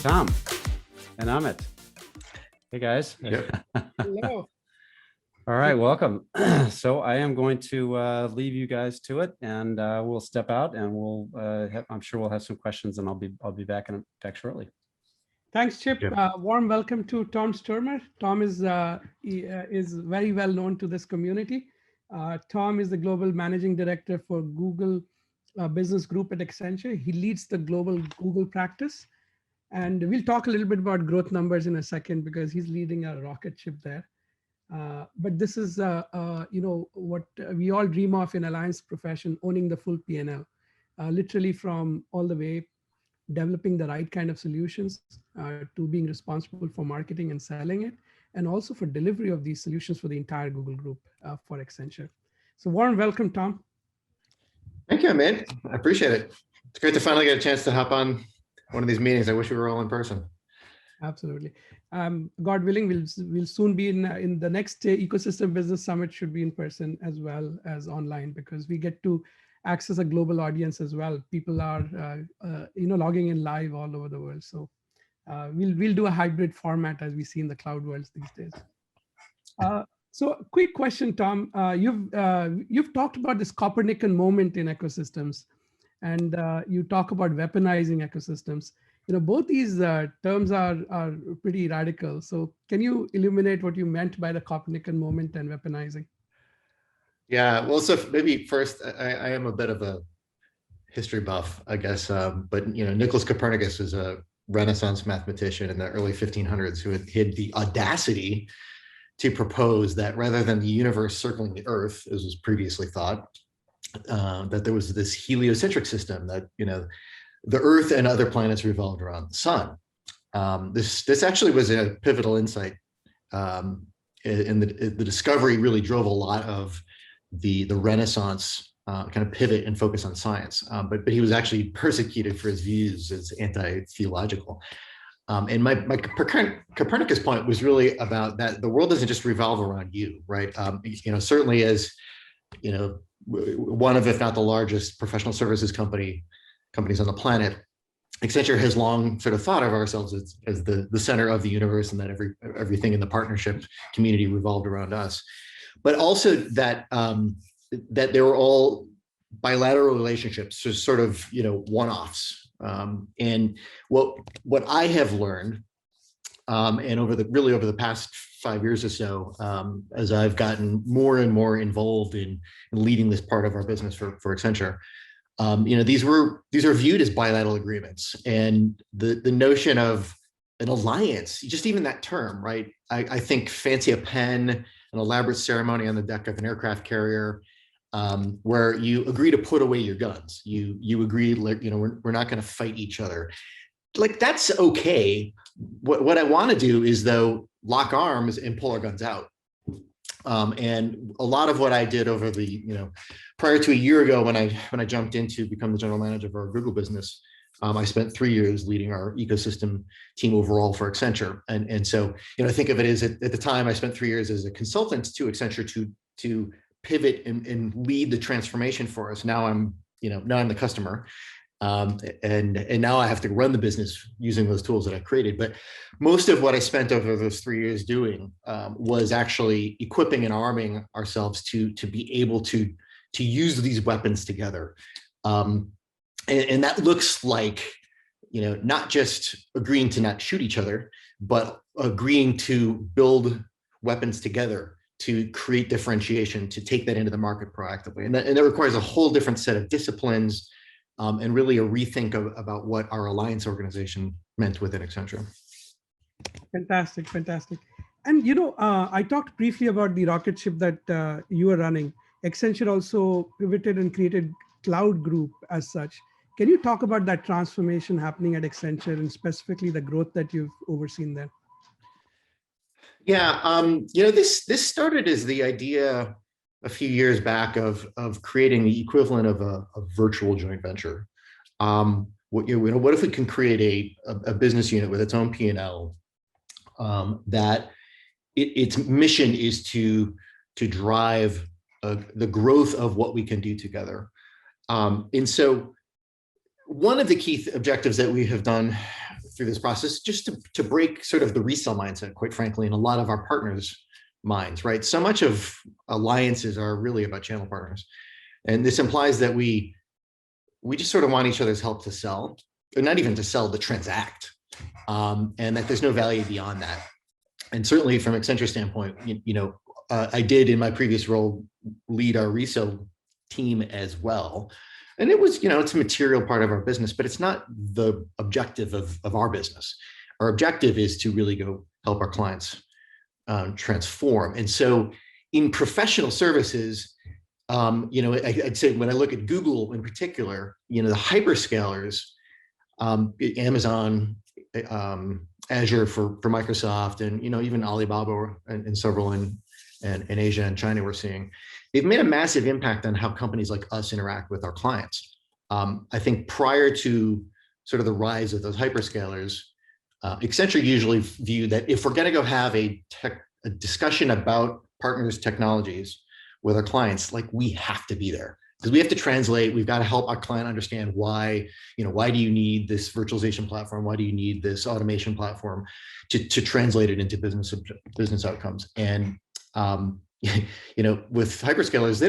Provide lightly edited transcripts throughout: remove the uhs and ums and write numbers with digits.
Tom and Amit. Hey guys. Yep. Hello. All right, welcome. So I am going to leave you guys to it, and we'll step out, and I'm sure we'll have some questions, and I'll be back shortly. Thanks, Chip. Yep. Warm welcome to Tom Stuermer. Tom is very well known to this community. Tom is the global managing director for Google Business Group at Accenture. He leads the global Google practice. And we'll talk a little bit about growth numbers in a second because he's leading a rocket ship there. But this is, what we all dream of in alliance profession, owning the full P&L, literally from all the way developing the right kind of solutions to being responsible for marketing and selling it, and also for delivery of these solutions for the entire Google group for Accenture. So warm welcome, Tom. Thank you, Amit. I appreciate it. It's great to finally get a chance to hop on one of these meetings. I wish we were all in person. Absolutely. God willing, we'll soon be in the next Ecosystem Business Summit should be in person as well as online, because we get to access a global audience as well. People are logging in live all over the world. So we'll do a hybrid format as we see in the cloud worlds these days. So quick question, Tom. You've talked about this Copernican moment in ecosystems, and you talk about weaponizing ecosystems. Both these terms are pretty radical. So can you illuminate what you meant by the Copernican moment and weaponizing? Yeah, well, so maybe first, I am a bit of a history buff, I guess. But Nicholas Copernicus was a Renaissance mathematician in the early 1500s who had the audacity to propose that rather than the universe circling the Earth, as was previously thought, that there was this heliocentric system that the Earth and other planets revolved around the sun. This actually was a pivotal insight, and the discovery really drove a lot of the Renaissance kind of pivot and focus on science. But he was actually persecuted for his views as anti-theological. And my Copernicus point was really about that the world doesn't just revolve around you, right? Certainly as one of, if not the largest professional services companies on the planet, Accenture has long sort of thought of ourselves as the center of the universe, and that everything in the partnership community revolved around us. But also that that they were all bilateral relationships, so sort of one-offs. And what I have learned, and over the past 5 years or so, as I've gotten more and more involved in leading this part of our business for Accenture, these are viewed as bilateral agreements, and the notion of an alliance, just even that term, right? I think fancy a pen, an elaborate ceremony on the deck of an aircraft carrier, where you agree to put away your guns. You agree, we're not going to fight each other. Like, that's okay. What I want to do is, though, lock arms and pull our guns out. And a lot of what I did over the, prior to a year ago when I jumped in to become the general manager of our Google business, I spent 3 years leading our ecosystem team overall for Accenture. And so, think of it as at the time I spent 3 years as a consultant to Accenture to pivot and lead the transformation for us. Now I'm the customer. And now I have to run the business using those tools that I created. But most of what I spent over those 3 years doing was actually equipping and arming ourselves to be able to use these weapons together. And that looks like, not just agreeing to not shoot each other, but agreeing to build weapons together to create differentiation, to take that into the market proactively. And that requires a whole different set of disciplines, and really a rethink about what our alliance organization meant within Accenture. Fantastic, fantastic. And I talked briefly about the rocket ship that you are running. Accenture also pivoted and created Cloud Group as such. Can you talk about that transformation happening at Accenture and specifically the growth that you've overseen there? Yeah, this started as the idea a few years back of creating the equivalent of a virtual joint venture. What if we can create a business unit with its own P&L that its mission is to drive the growth of what we can do together. And so one of the key objectives that we have done through this process just to break sort of the resell mindset, quite frankly, in a lot of our partners' minds, right? So much of alliances are really about channel partners. And this implies that we just sort of want each other's help to sell, or not even to sell, to transact, and that there's no value beyond that. And certainly from Accenture standpoint, I did in my previous role lead our resale team as well. And it was, it's a material part of our business, but it's not the objective of our business. Our objective is to really go help our clients transform. And so in professional services, I'd say when I look at Google in particular, the hyperscalers, Amazon, Azure for Microsoft, and even Alibaba and several in Asia and China, we're seeing, they've made a massive impact on how companies like us interact with our clients. I think prior to sort of the rise of those hyperscalers, Accenture usually viewed that if we're going to go have a discussion about partners' technologies with our clients, like, we have to be there because we have to translate. We've got to help our client understand why do you need this virtualization platform? Why do you need this automation platform to translate it into business outcomes? And with hyperscalers,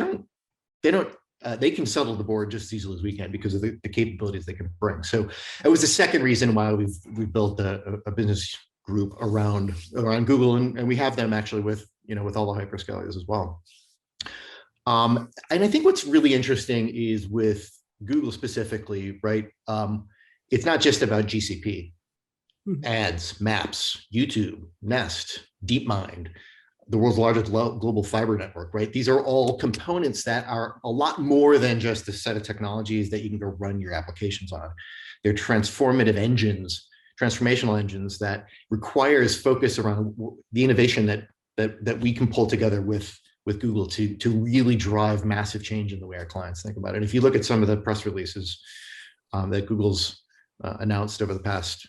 they can settle the board just as easily as we can because of the capabilities they can bring. So it was the second reason why we've built a business group around Google, and we have them actually with all the hyperscalers as well. And I think what's really interesting is with Google specifically, right? It's not just about GCP, ads, maps, YouTube, Nest, DeepMind, the world's largest global fiber network, right? These are all components that are a lot more than just a set of technologies that you can go run your applications on. They're transformational engines that requires focus around the innovation that we can pull together with Google to really drive massive change in the way our clients think about it. And if you look at some of the press releases that Google's announced over the past,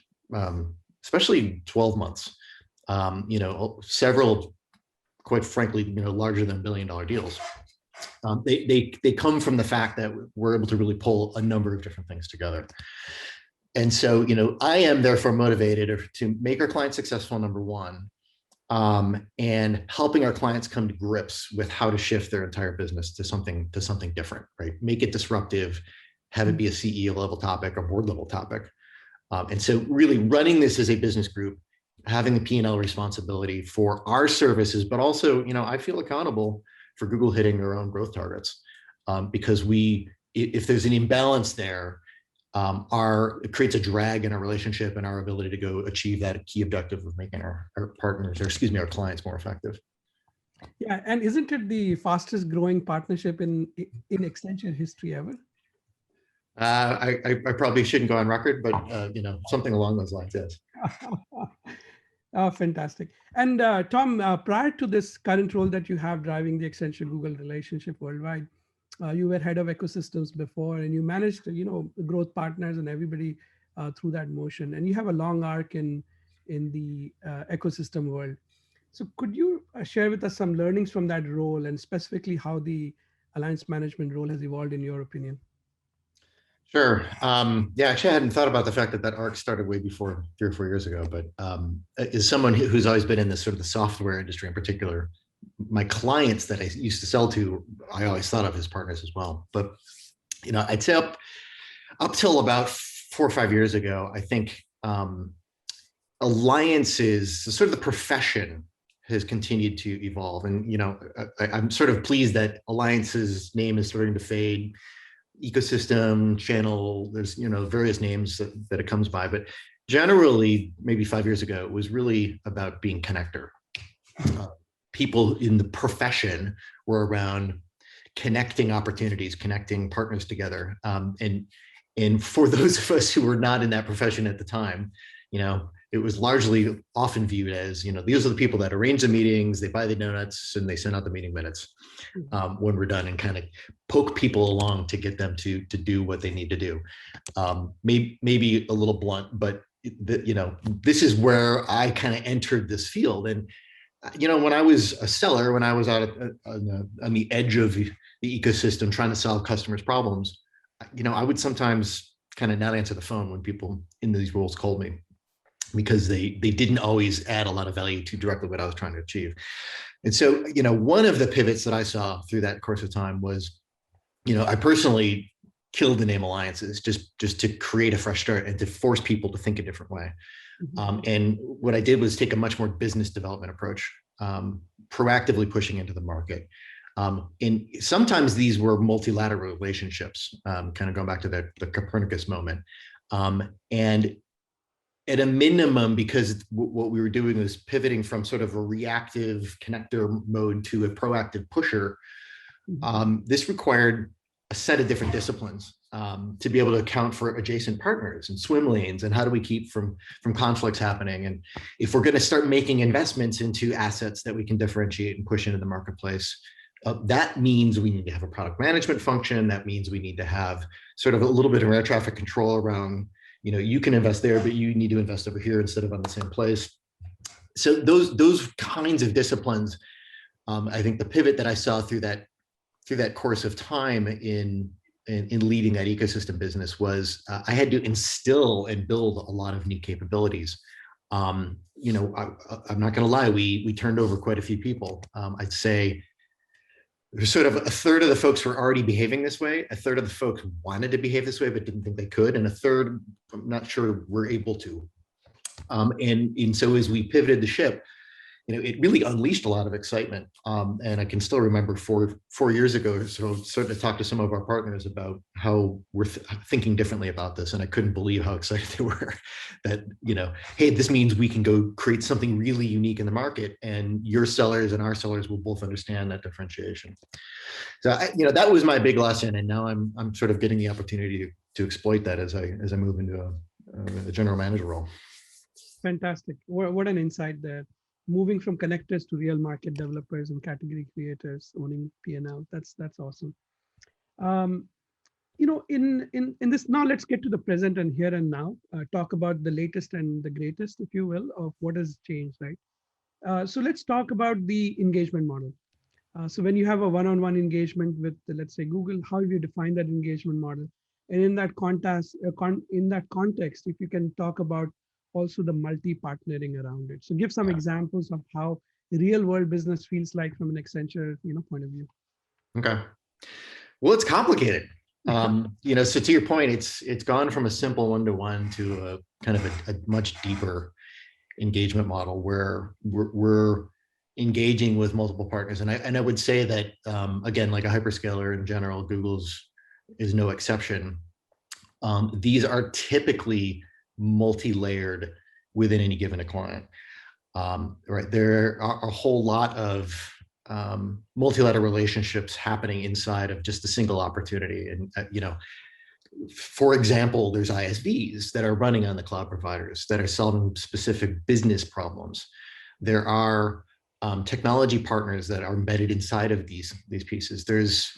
especially 12 months, several, quite frankly, larger than $1 billion deals. They come from the fact that we're able to really pull a number of different things together. And so, I am therefore motivated to make our clients successful, number one, and helping our clients come to grips with how to shift their entire business to something different, right? Make it disruptive, have it be a CEO level topic or board level topic. And so really running this as a business group, having the P&L responsibility for our services, but also, I feel accountable for Google hitting their own growth targets, because if there's an imbalance there, it creates a drag in our relationship and our ability to go achieve that key objective of making our partners, our clients more effective. Yeah, and isn't it the fastest growing partnership in Accenture history ever? I probably shouldn't go on record, but something along those lines, yes. Oh, fantastic. And Tom, prior to this current role that you have driving the Accenture Google relationship worldwide, you were head of ecosystems before, and you managed, growth partners and everybody through that motion. And you have a long arc in the ecosystem world. So could you share with us some learnings from that role, and specifically how the alliance management role has evolved in your opinion? Sure. Yeah, actually, I hadn't thought about the fact that arc started way before 3 or 4 years ago. But as someone who's always been in this sort of the software industry in particular, my clients that I used to sell to, I always thought of as partners as well. But I'd say up till about 4 or 5 years ago, I think alliances, sort of the profession, has continued to evolve. And I'm sort of pleased that alliances name is starting to fade. Ecosystem, channel, there's various names that it comes by, but generally maybe 5 years ago it was really about being connector. People in the profession were around connecting opportunities, connecting partners together, and for those of us who were not in that profession at the time, it was largely often viewed as, these are the people that arrange the meetings, they buy the donuts, and they send out the meeting minutes when we're done, and kind of poke people along to get them to do what they need to do. Maybe a little blunt, but this is where I kind of entered this field. And when I was a seller, when I was out on the edge of the ecosystem trying to solve customers' problems, I would sometimes kind of not answer the phone when people in these roles called me. because they didn't always add a lot of value to directly what I was trying to achieve. And so, one of the pivots that I saw through that course of time was, I personally killed the name alliances just to create a fresh start and to force people to think a different way. And what I did was take a much more business development approach, proactively pushing into the market. And sometimes these were multilateral relationships, kind of going back to the Copernicus moment. And at a minimum, because what we were doing was pivoting from sort of a reactive connector mode to a proactive pusher, this required a set of different disciplines to be able to account for adjacent partners and swim lanes, and how do we keep from conflicts happening. And if we're going to start making investments into assets that we can differentiate and push into the marketplace, that means we need to have a product management function. That means we need to have sort of a little bit of air traffic control around, you can invest there, but you need to invest over here instead of on the same place. So those kinds of disciplines, I think the pivot that I saw through that course of time in leading that ecosystem business was I had to instill and build a lot of new capabilities. I'm not going to lie, we turned over quite a few people. I'd say there's sort of a third of the folks were already behaving this way, a third of the folks wanted to behave this way but didn't think they could, and a third, I'm not sure were able to. And so as we pivoted the ship, it really unleashed a lot of excitement. And I can still remember 4 years ago, so starting to talk to some of our partners about how we're thinking differently about this. And I couldn't believe how excited they were that, hey, this means we can go create something really unique in the market, and your sellers and our sellers will both understand that differentiation. So, that was my big lesson. And now I'm sort of getting the opportunity to exploit that as I move into a general manager role. Fantastic. What an insight there. Moving from connectors to real market developers and category creators owning P&L. That's awesome. In this, now let's get to the present and here and now. Talk about the latest and the greatest, if you will, of what has changed, right? So let's talk about the engagement model. So when you have a one-on-one engagement with, let's say, Google, how have you defined that engagement model? And in that context, if you can talk about also the multi-partnering around it. So give some examples of how real world business feels like from an Accenture, point of view. Okay. Well, it's complicated. So to your point, it's gone from a simple one-to-one to a kind of a much deeper engagement model where we're engaging with multiple partners. And I would say that, again, like a hyperscaler in general, Google's is no exception. These are typically multi-layered within any given client. Right, there are a whole lot of multilateral relationships happening inside of just a single opportunity. And for example, there's ISVs that are running on the cloud providers that are solving specific business problems. There are technology partners that are embedded inside of these pieces. There's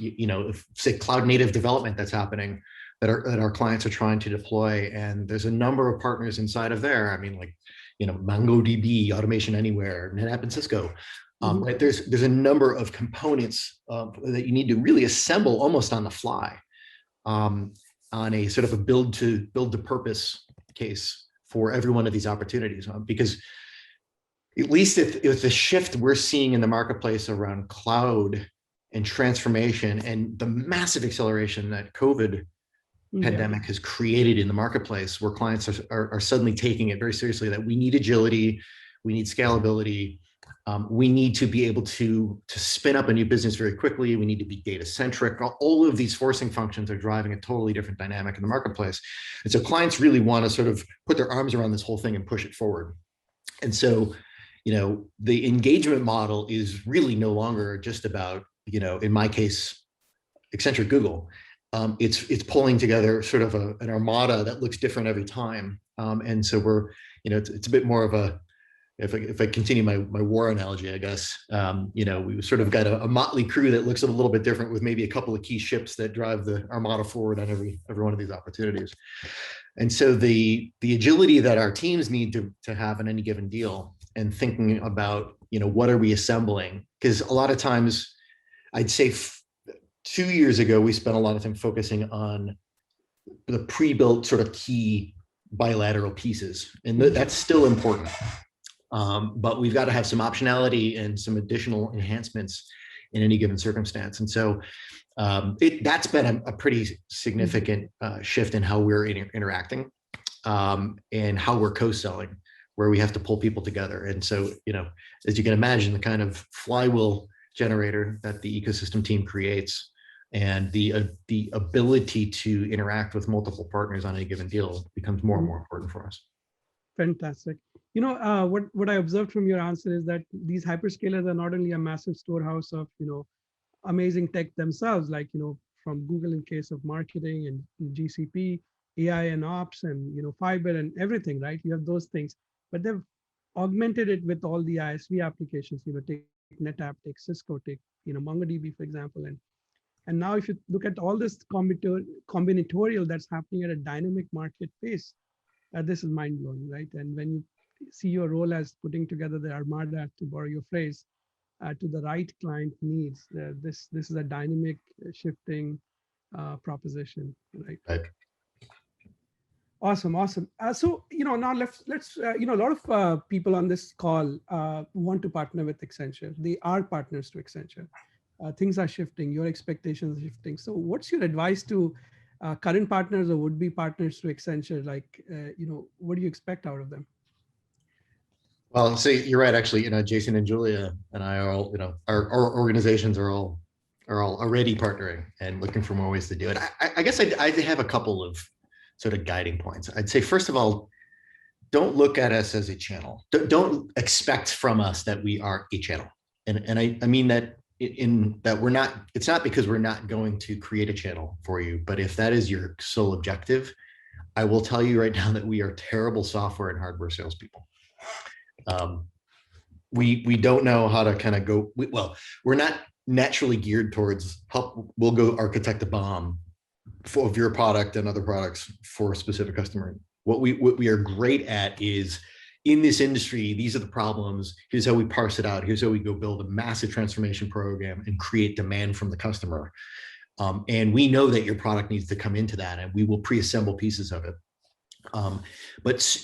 say cloud native development that's happening that our clients are trying to deploy, and there's a number of partners inside of there. I mean, like MongoDB, Automation Anywhere, NetApp, and Cisco. Right? There's a number of components that you need to really assemble almost on the fly, on a sort of a build to purpose case for every one of these opportunities, because at least if the shift we're seeing in the marketplace around cloud and transformation and the massive acceleration that COVID pandemic has created in the marketplace, where clients are suddenly taking it very seriously, that we need agility, we need scalability, we need to be able to spin up a new business very quickly, we need to be data centric. All of these forcing functions are driving a totally different dynamic in the marketplace. And so clients really want to sort of put their arms around this whole thing and push it forward. And so, the engagement model is really no longer just about, in my case, Accenture Google. It's pulling together sort of an armada that looks different every time. And so we're, it's a bit more of a, if I continue my war analogy, I guess, we've sort of got a motley crew that looks a little bit different, with maybe a couple of key ships that drive the armada forward on every one of these opportunities. And so the agility that our teams need to have in any given deal, and thinking about, what are we assembling? Because a lot of times, I'd say 2 years ago, we spent a lot of time focusing on the pre-built sort of key bilateral pieces, and that's still important. But we've got to have some optionality and some additional enhancements in any given circumstance. And so that's been a pretty significant shift in how we're interacting and how we're co-selling, where we have to pull people together. And so, as you can imagine, the kind of flywheel generator that the ecosystem team creates and the ability to interact with multiple partners on a given deal becomes more and more important for us. Fantastic. What I observed from your answer is that these hyperscalers are not only a massive storehouse of, amazing tech themselves, like, from Google in case of marketing and GCP, AI and ops and, fiber and everything, right? You have those things, but they've augmented it with all the ISV applications, take NetApp, take Cisco, take, MongoDB, for example. And now if you look at all this combinatorial that's happening at a dynamic market pace, this is mind blowing, right? And when you see your role as putting together the armada, to borrow your phrase, to the right client needs, this is a dynamic shifting proposition, right? Right. Awesome. So now let's a lot of people on this call want to partner with Accenture. They are partners to Accenture. Things are shifting. Your expectations are shifting. So what's your advice to current partners or would-be partners to Accenture? Like, what do you expect out of them? Well, so you're right. Actually, Jason and Julia and I are all, our organizations are all already partnering and looking for more ways to do it. I guess I have a couple of sort of guiding points. I'd say, first of all, don't look at us as a channel. Don't expect from us that we are a channel. And I mean that in that we're not, it's not because we're not going to create a channel for you, but if that is your sole objective, I will tell you right now that we are terrible software and hardware salespeople. We don't know how to kind of go, we're not naturally geared towards we'll go architect a bomb of your product and other products for a specific customer. What we are great at is, in this industry, these are the problems, here's how we parse it out, here's how we go build a massive transformation program and create demand from the customer. And we know that your product needs to come into that, and we will pre-assemble pieces of it. But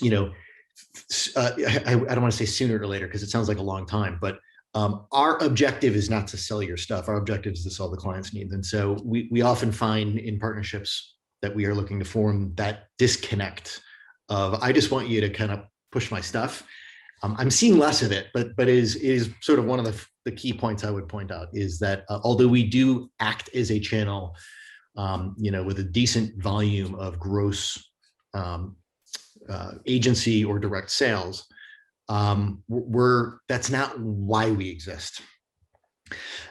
I don't want to say sooner or later because it sounds like a long time, but our objective is not to sell your stuff. Our objective is to solve the client's needs. And so we often find in partnerships that we are looking to form that disconnect of, I just want you to kind of push my stuff. I'm seeing less of it, but it is sort of one of the key points I would point out is that although we do act as a channel, with a decent volume of gross agency or direct sales, that's not why we exist.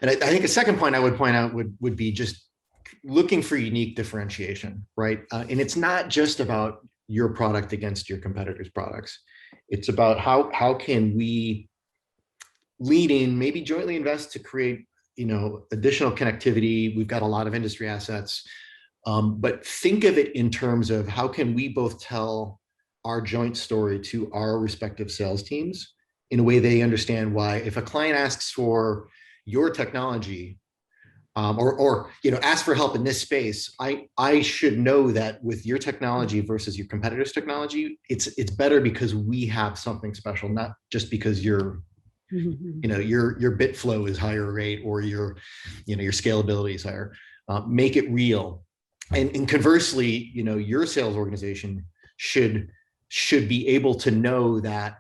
And I think a second point I would point out would be just looking for unique differentiation, right? And it's not just about your product against your competitors' products. It's about how can we lead in, maybe jointly invest to create, additional connectivity. We've got a lot of industry assets, but think of it in terms of how can we both tell our joint story to our respective sales teams in a way they understand why, if a client asks for your technology, or ask for help in this space, I should know that with your technology versus your competitor's technology, it's better because we have something special, not just because your bit flow is higher rate or your scalability is higher. Make it real, and conversely, your sales organization should be able to know that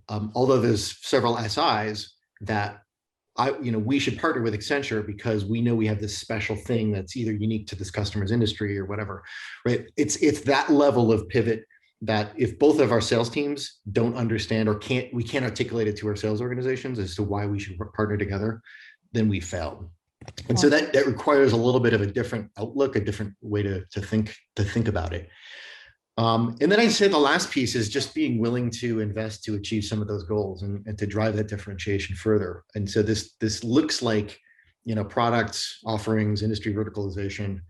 although there's several SIs, that we should partner with Accenture because we know we have this special thing that's either unique to this customer's industry or whatever, right? It's that level of pivot that if both of our sales teams don't understand or we can't articulate it to our sales organizations as to why we should partner together, then we failed. And so that requires a little bit of a different outlook, a different way to think about it. And then I'd say the last piece is just being willing to invest to achieve some of those goals and to drive that differentiation further. And so this looks like, products, offerings, industry verticalization,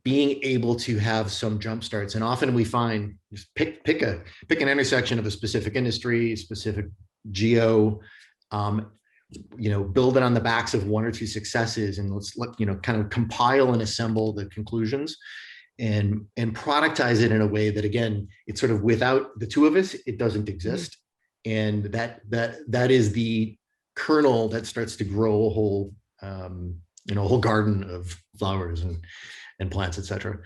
being able to have some jump starts. And often we find just pick an intersection of a specific industry, specific geo, build it on the backs of one or two successes, and let's kind of compile and assemble the conclusions. and productize it in a way that, again, it's sort of without the two of us, it doesn't exist. And that is the kernel that starts to grow a whole, a whole garden of flowers and plants, etc.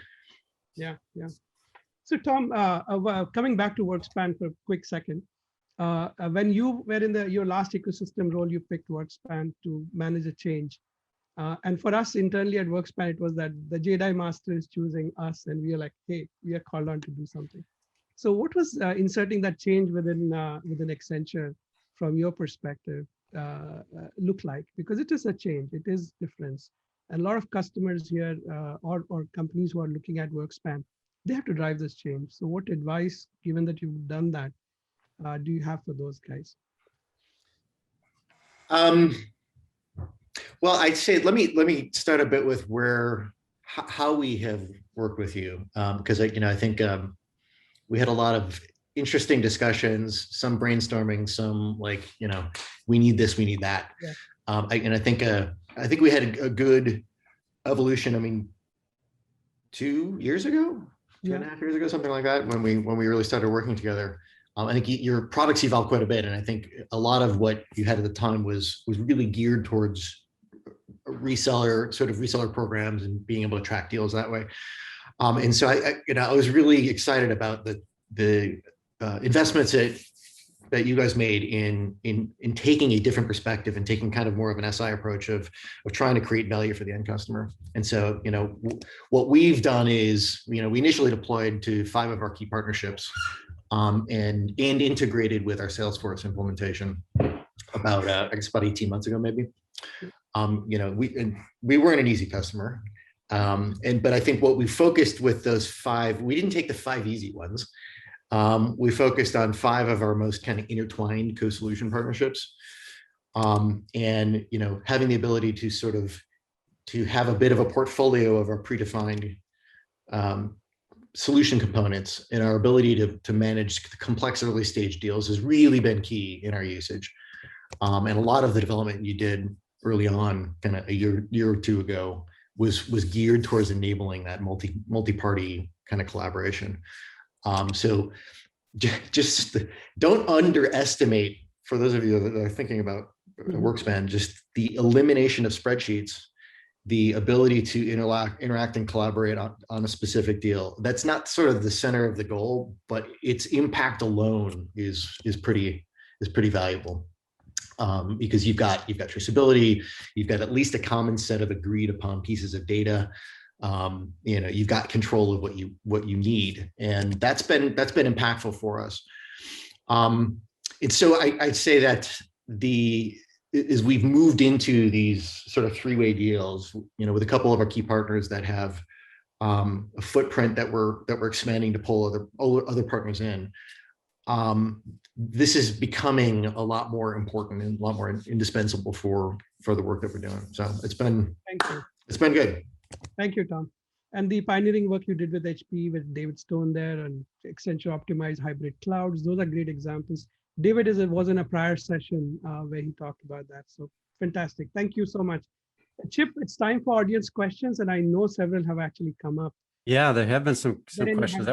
Yeah, yeah. So Tom, coming back to WorkSpan for a quick second, when you were in your last ecosystem role, you picked WorkSpan to manage a change. And for us internally at WorkSpan, it was that the Jedi Master is choosing us, and we are like, hey, we are called on to do something. So what was inserting that change within Accenture from your perspective look like? Because it is a change, it is difference. And a lot of customers here or companies who are looking at WorkSpan, they have to drive this change. So what advice, given that you've done that, do you have for those guys? Well, I'd say let me start a bit with how we have worked with you, because I think we had a lot of interesting discussions, some brainstorming, some like we need this, we need that, yeah. And I think we had a good evolution. I mean, 2 years ago, two and a half years ago, something like that, when we really started working together. I think your products evolved quite a bit, and I think a lot of what you had at the time was really geared towards reseller programs and being able to track deals that way. And so I was really excited about the investments that you guys made in taking a different perspective and taking kind of more of an SI approach of trying to create value for the end customer. And so, what we've done is, we initially deployed to 5 of our key partnerships, and integrated with our Salesforce implementation about, I guess about 18 months ago, maybe. We weren't an easy customer. But I think what we focused with those 5, we didn't take the 5 easy ones. We focused on 5 of our most kind of intertwined co-solution partnerships. And, having the ability to have a bit of a portfolio of our predefined solution components, and our ability to manage the complex early stage deals has really been key in our usage. And a lot of the development you did early on, kind of a year or 2 ago, was geared towards enabling that multi-party kind of collaboration. So just don't underestimate, for those of you that are thinking about WorkSpan, just the elimination of spreadsheets, the ability to interact and collaborate on a specific deal. That's not sort of the center of the goal, but its impact alone is pretty valuable. Because you've got traceability, you've got at least a common set of agreed upon pieces of data. You've got control of what you need, and that's been impactful for us. And so I'd say that as we've moved into these sort of 3-way deals, with a couple of our key partners that have a footprint that we're expanding to pull other partners in. This is becoming a lot more important and a lot more indispensable for the work that we're doing. So it's been good. Thank you, Tom. And the pioneering work you did with HP, with David Stone there, and Accenture optimized hybrid clouds, those are great examples. David was in a prior session where he talked about that. So fantastic. Thank you so much. Chip, it's time for audience questions, and I know several have actually come up. Yeah, there have been some questions.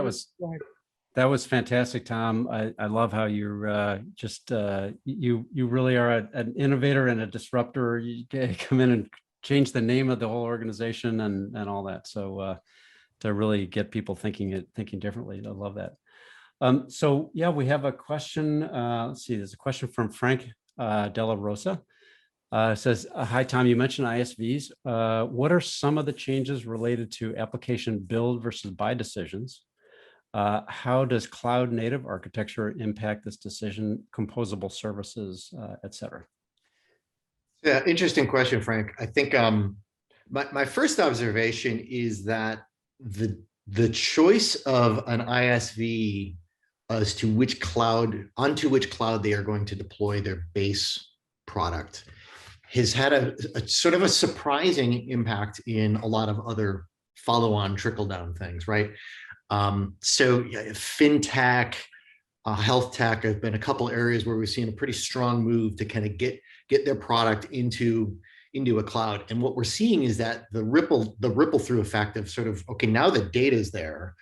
That was fantastic, Tom. I love how you're you really are an innovator and a disruptor. You come in and change the name of the whole organization and all that. So to really get people thinking differently. I love that. So yeah, we have a question. Let's see, there's a question from Frank Della Rosa. Says, hi, Tom, you mentioned ISVs. What are some of the changes related to application build versus buy decisions? How does cloud native architecture impact this decision, composable services, et cetera? Yeah, interesting question, Frank. I think my first observation is that the choice of an ISV as to onto which cloud they are going to deploy their base product has had a sort of a surprising impact in a lot of other follow-on trickle-down things, right? So fintech, health tech have been a couple areas where we've seen a pretty strong move to kind of get their product into into a cloud. And what we're seeing is that the ripple through effect of sort of, okay, now the data is there.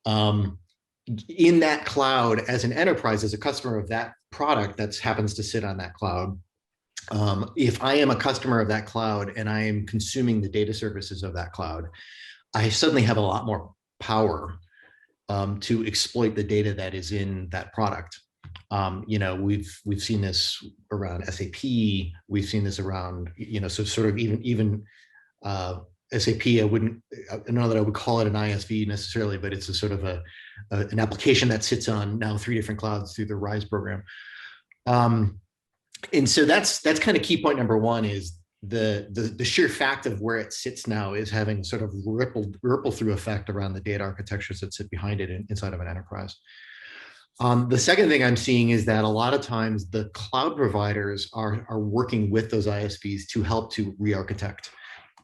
In that cloud, as an enterprise, as a customer of that product that happens to sit on that cloud, if I am a customer of that cloud and I am consuming the data services of that cloud, I suddenly have a lot more power to exploit the data that is in that product. You know, we've seen this around SAP. We've seen this around, you know, so sort of even SAP. I don't know that I would call it an ISV necessarily, but it's a sort of an application that sits on now 3 different clouds through the RISE program. And so that's kind of key point number one, is the sheer fact of where it sits now is having sort of ripple through effect around the data architectures that sit behind it inside of an enterprise. The second thing I'm seeing is that a lot of times the cloud providers are working with those ISVs to help to re-architect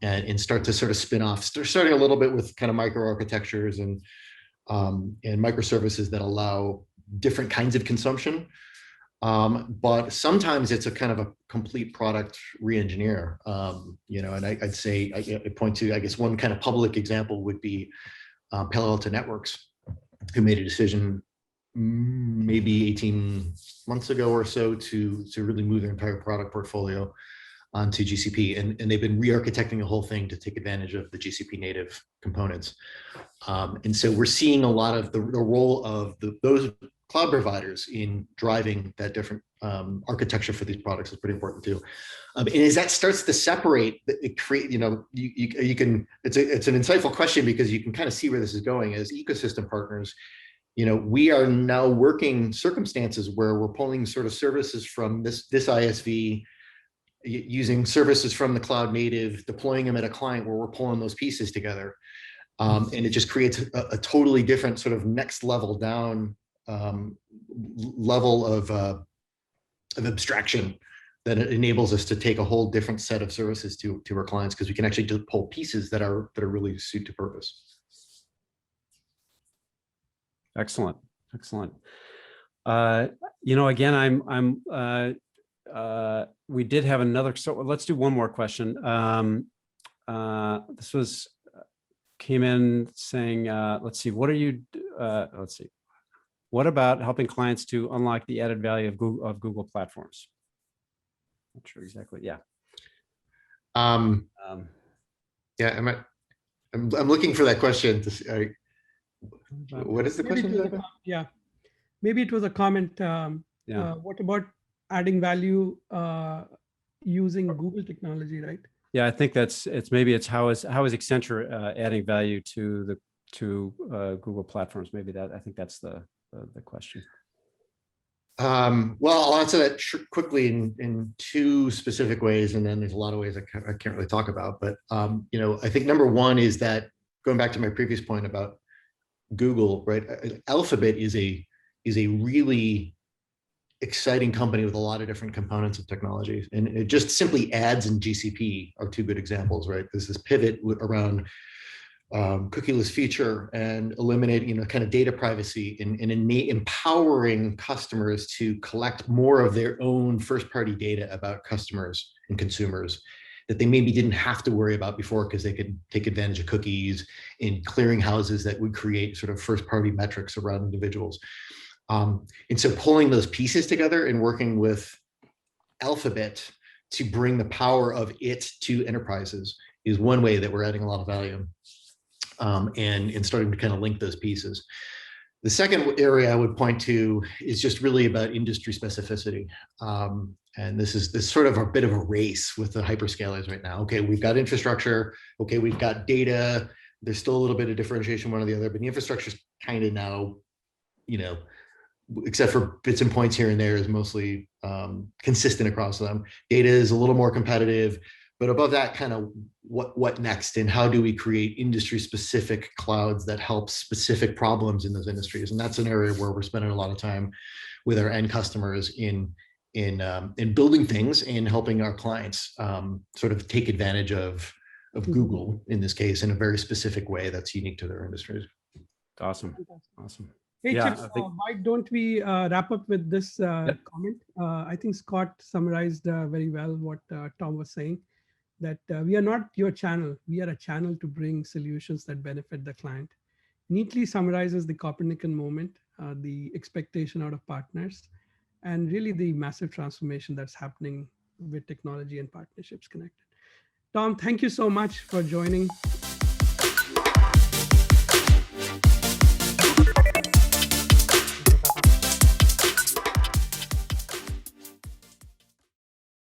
and start to sort of spin off. They're starting a little bit with kind of microarchitectures and microservices that allow different kinds of consumption. But sometimes it's a kind of a complete product re-engineer, you know, and I'd say, I point to, I guess, one kind of public example would be Palo Alto Networks, who made a decision maybe 18 months ago or so to really move their entire product portfolio onto GCP, and they've been re-architecting the whole thing to take advantage of the GCP native components. And so we're seeing a lot of the role of those cloud providers in driving that different architecture for these products is pretty important too. And as that starts to separate, it create, you know, you can, it's an insightful question, because you can kind of see where this is going as ecosystem partners. You know, we are now working circumstances where we're pulling sort of services from this ISV, using services from the cloud native, deploying them at a client where we're pulling those pieces together. And it just creates a totally different sort of next level down level of abstraction that enables us to take a whole different set of services to our clients, because we can actually just pull pieces that are really suit to purpose. Excellent, excellent. You know, again, we did have another, so let's do one more question. This came in saying, let's see, what are you, let's see. What about helping clients to unlock the added value of Google platforms? Not sure exactly. Yeah. Yeah, I'm looking for that question to see. What is the question? Yeah, maybe it was a comment. What about adding value using Google technology, right? Yeah, I think maybe it's how is Accenture adding value to Google platforms? Maybe I think that's the question. Well, I'll answer that quickly in 2 specific ways, and then there's a lot of ways I can't really talk about. But you know, I think number one is that, going back to my previous point about Google, right? Alphabet is a really exciting company with a lot of different components of technology, and it just simply ads and GCP are 2 good examples, right? There's this pivot around cookieless feature and eliminating, you know, kind of data privacy and empowering customers to collect more of their own first-party data about customers and consumers that they maybe didn't have to worry about before, because they could take advantage of cookies in clearinghouses that would create sort of first-party metrics around individuals. And so pulling those pieces together and working with Alphabet to bring the power of it to enterprises is one way that we're adding a lot of value. And starting to kind of link those pieces. The second area I would point to is just really about industry specificity. And this is sort of a bit of a race with the hyperscalers right now. Okay, we've got infrastructure. Okay, we've got data. There's still a little bit of differentiation one or the other, but the infrastructure is kind of now, you know, except for bits and points here and there, is mostly consistent across them. Data is a little more competitive. But above that, kind of what next, and how do we create industry-specific clouds that help specific problems in those industries? And that's an area where we're spending a lot of time with our end customers in building things and helping our clients sort of take advantage of Google in this case in a very specific way that's unique to their industries. Awesome, awesome. Hey, yeah, Chip, why don't we wrap up with this comment? I think Scott summarized very well what Tom was saying. that we are not your channel. We are a channel to bring solutions that benefit the client. Neatly summarizes the Copernican moment, the expectation out of partners, and really the massive transformation that's happening with technology and partnerships connected. Tom, thank you so much for joining